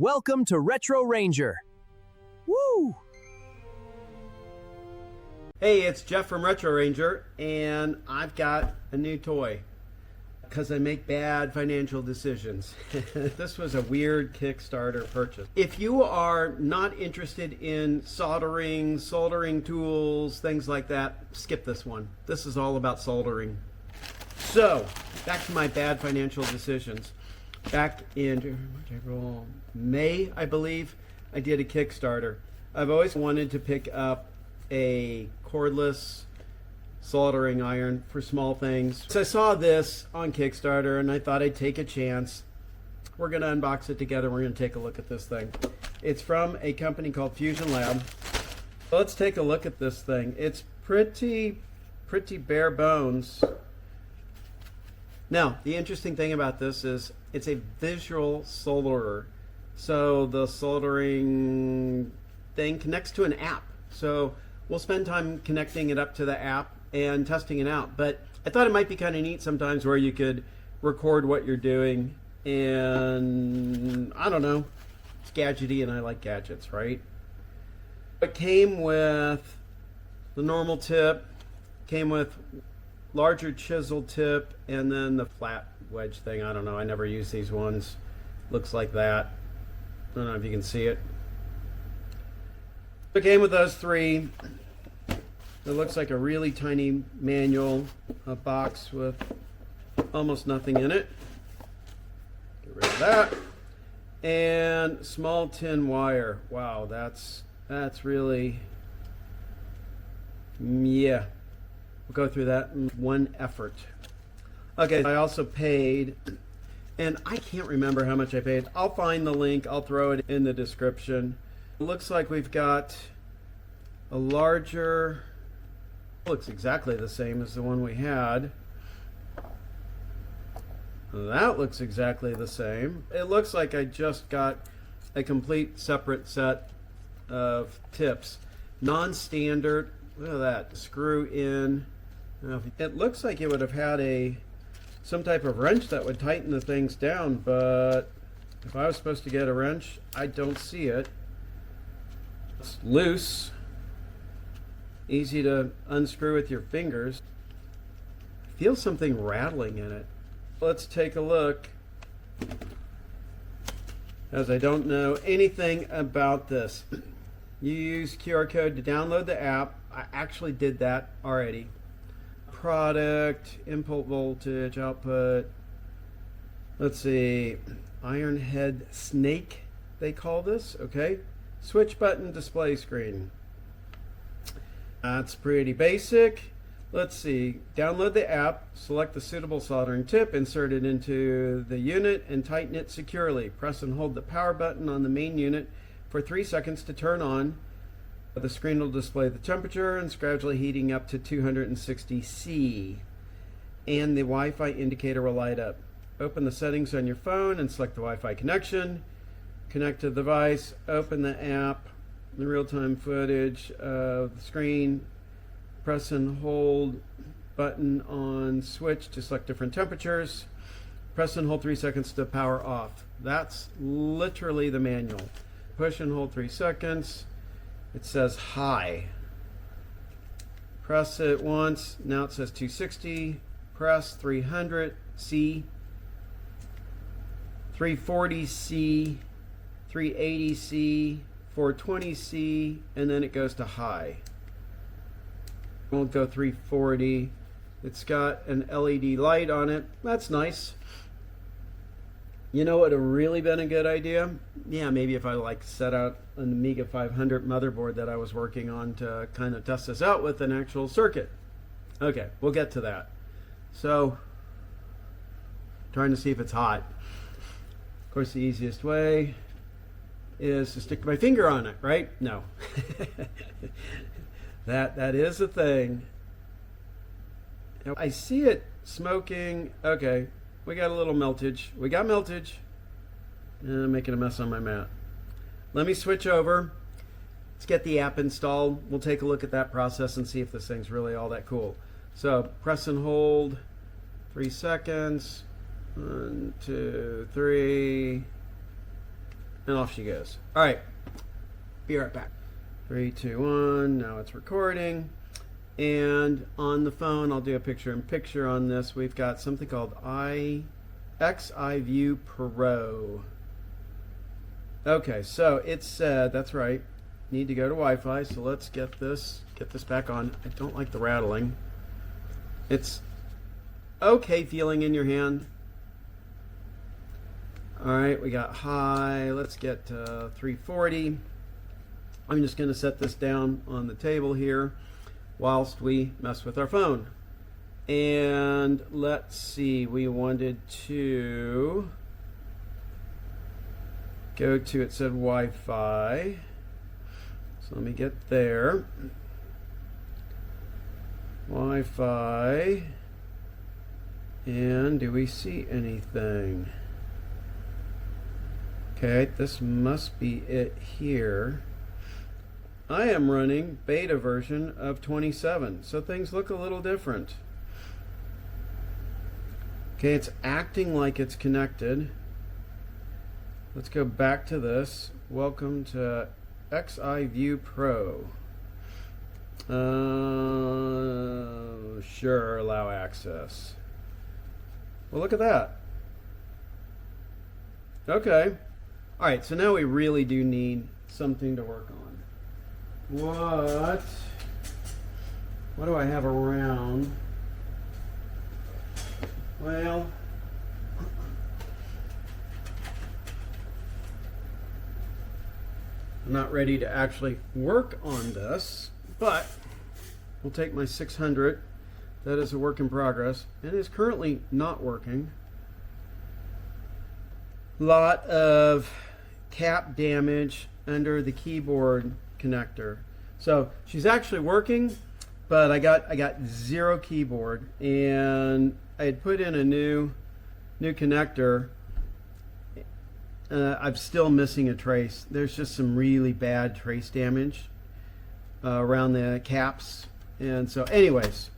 Welcome to Retro Ranger. Woo! Hey, it's Jeff from Retro Ranger, and I've got a new toy because I make bad financial decisions. This was a weird Kickstarter purchase. If you are not interested in soldering tools, things like that, skip this one. This is all about soldering. So, back to my bad financial decisions. Back in May, I believe, I did a Kickstarter. I've always wanted to pick up a cordless soldering iron for small things. So I saw this on Kickstarter and I thought I'd take a chance. We're going to unbox it together. We're going to take a look at this thing. It's from a company called FusionLab. So let's take a look at this thing. It's pretty bare bones. Now, the interesting thing about this is it's a visual solderer. So the soldering thing connects to an app. So we'll spend time connecting it up to the app and testing it out. But I thought it might be kind of neat sometimes where you could record what you're doing. And I don't know, it's gadgety and I like gadgets, right? It came with the normal tip, came with larger chisel tip, and then the flat wedge thing. I don't know, I never use these ones. Looks like that. I don't know if you can see it. It came with those three. It looks like a really tiny manual, a box with almost nothing in it. Get rid of that. And small tin wire. Wow, that's really, yeah. We'll go through that in one effort. Okay, I also paid, and I can't remember how much I paid. I'll find the link. I'll throw it in the description. It looks like we've got a larger, looks exactly the same as the one we had. That looks exactly the same. It looks like I just got a complete separate set of tips. Non-standard, look at that, screw in. Now, it looks like it would have had some type of wrench that would tighten the things down, but if I was supposed to get a wrench, I don't see it. It's loose, easy to unscrew with your fingers. I feel something rattling in it. Let's take a look, as I don't know anything about this. You use QR code to download the app. I actually did that already. Product, input voltage, output. Let's see, iron head snake, they call this. Okay. Switch button, display screen. That's pretty basic. Let's see, download the app, select the suitable soldering tip, insert it into the unit, and tighten it securely. Press and hold the power button on the main unit for 3 seconds to turn on. The screen will display the temperature and it's gradually heating up to 260 C. And the Wi-Fi indicator will light up. Open the settings on your phone and select the Wi-Fi connection. Connect to the device, open the app, the real-time footage of the screen. Press and hold button on switch to select different temperatures. Press and hold 3 seconds to power off. That's literally the manual. Push and hold 3 seconds. It says high. Press it once. Now it says 260. Press 300 C, 340 C, 380 C, 420 C, and then it goes to high. Won't go 340. It's got an LED light on it. That's nice. You know what would have really been a good idea? Yeah, maybe if I set out an Amiga 500 motherboard that I was working on to kind of test this out with an actual circuit. Okay, we'll get to that. So, trying to see if it's hot. Of course, the easiest way is to stick my finger on it, right? No. That is a thing. I see it smoking. Okay. We got a little meltage. We got meltage. And I'm making a mess on my mat. Let me switch over. Let's get the app installed. We'll take a look at that process and see if this thing's really all that cool. So press and hold 3 seconds. 1, 2, 3. and off she goes. All right, be right back. 3, 2, 1. Now it's recording. And on the phone, I'll do a picture-in-picture on this. We've got something called XiView Pro. Okay, so it said, that's right, need to go to Wi-Fi. So let's get this back on. I don't like the rattling. It's okay feeling in your hand. All right, we got high. Let's get 340. I'm just going to set this down on the table here whilst we mess with our phone. And let's see, we wanted to go to, it said Wi-Fi. So let me get there. Wi-Fi. And do we see anything? Okay, this must be it here. I am running beta version of 27, so things look a little different. Okay, it's acting like it's connected. Let's go back to this. Welcome to XiView Pro. Sure, allow access. Well, look at that. Okay. All right, so now we really do need something to work on. What do I have around? Well, I'm not ready to actually work on this, but we'll take my 600. That is a work in progress and is currently not working. Lot of cap damage under the keyboard connector. So she's actually working, but I got 0 keyboard, and I had put in a new connector. I'm still missing a trace. There's just some really bad trace damage around the caps, and so anyways,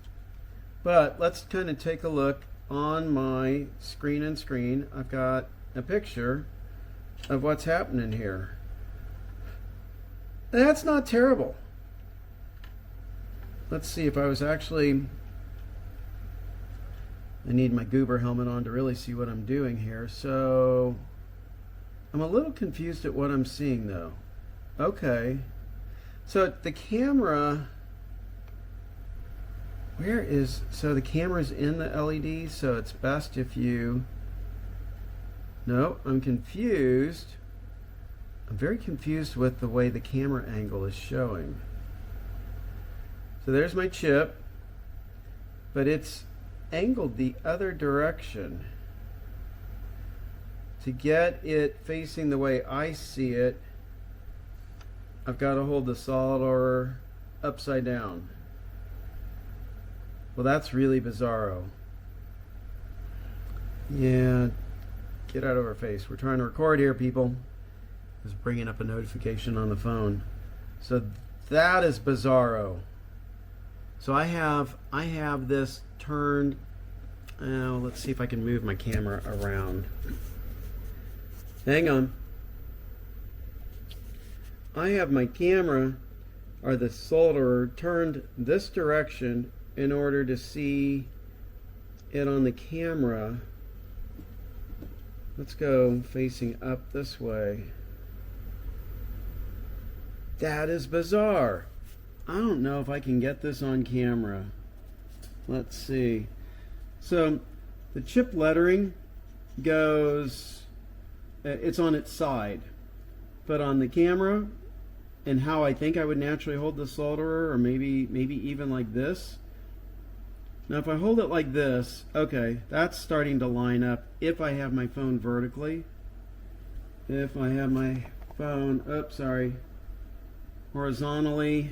but let's kind of take a look on my screen. I've got a picture of what's happening here. That's not terrible. Let's see if I was actually... I need my goober helmet on to really see what I'm doing here. So I'm a little confused at what I'm seeing though. Okay. So the camera... So the camera's in the LED, so it's best if you... No, I'm confused. I'm very confused with the way the camera angle is showing. So there's my chip, but it's angled the other direction. To get it facing the way I see it, I've got to hold the solderer upside down. Well, that's really bizarro. Yeah, get out of our face. We're trying to record here, people. Is bringing up a notification on the phone. So that is bizarro. So I have this turned. Let's see if I can move my camera around. Hang on. I have my camera, or the solderer, turned this direction in order to see it on the camera. Let's go facing up this way. That is bizarre. I don't know if I can get this on camera. Let's see. So the chip lettering goes, it's on its side, but on the camera and how I think I would naturally hold the solderer, or maybe even like this. Now if I hold it like this, okay, that's starting to line up if I have my phone vertically. If I have my phone, horizontally,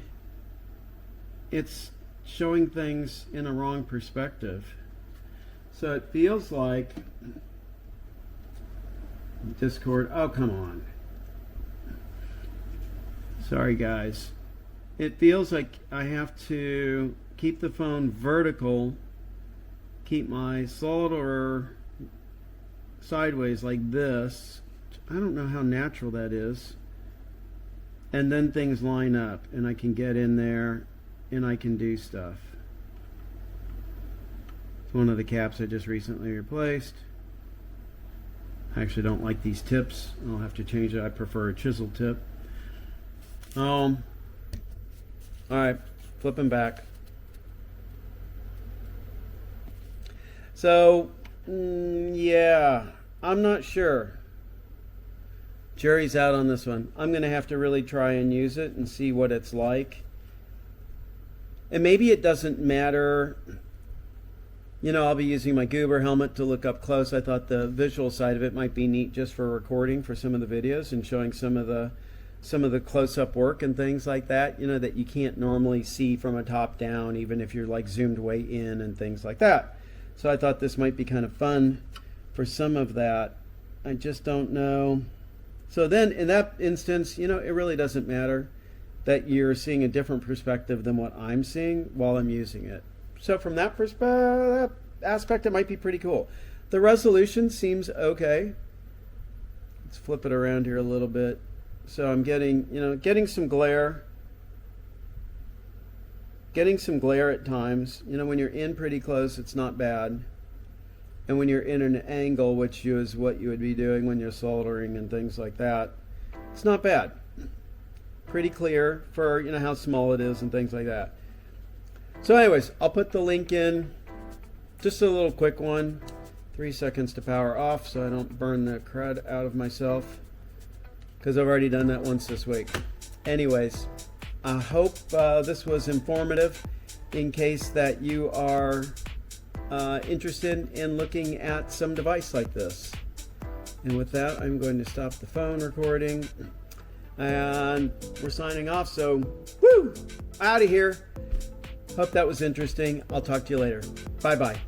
it's showing things in a wrong perspective. So it feels like Discord, oh come on. Sorry guys. It feels like I have to keep the phone vertical, keep my solderer sideways like this. I don't know how natural that is. And then things line up and I can get in there and I can do stuff. It's one of the caps I just recently replaced. I actually don't like these tips. I'll have to change it. I prefer a chisel tip. All right, flipping back. So, yeah, I'm not sure. Jury's out on this one. I'm going to have to really try and use it and see what it's like. And maybe it doesn't matter. You know, I'll be using my Goober helmet to look up close. I thought the visual side of it might be neat just for recording for some of the videos and showing some of the close-up work and things like that, you know, that you can't normally see from a top down, even if you're like zoomed way in and things like that. So I thought this might be kind of fun for some of that. I just don't know. So then in that instance, you know, it really doesn't matter that you're seeing a different perspective than what I'm seeing while I'm using it. So from that aspect, it might be pretty cool. The resolution seems okay. Let's flip it around here a little bit. So I'm getting some glare. Getting some glare at times. You know, when you're in pretty close, it's not bad. And when you're in an angle, which is what you would be doing when you're soldering and things like that, it's not bad. Pretty clear for, you know, how small it is and things like that. So anyways, I'll put the link in. Just a little quick one. 3 seconds to power off so I don't burn the crud out of myself, because I've already done that once this week. Anyways, I hope this was informative in case that you are interested in looking at some device like this. And with that, I'm going to stop the phone recording. And we're signing off, so woo! Out of here. Hope that was interesting. I'll talk to you later. Bye-bye.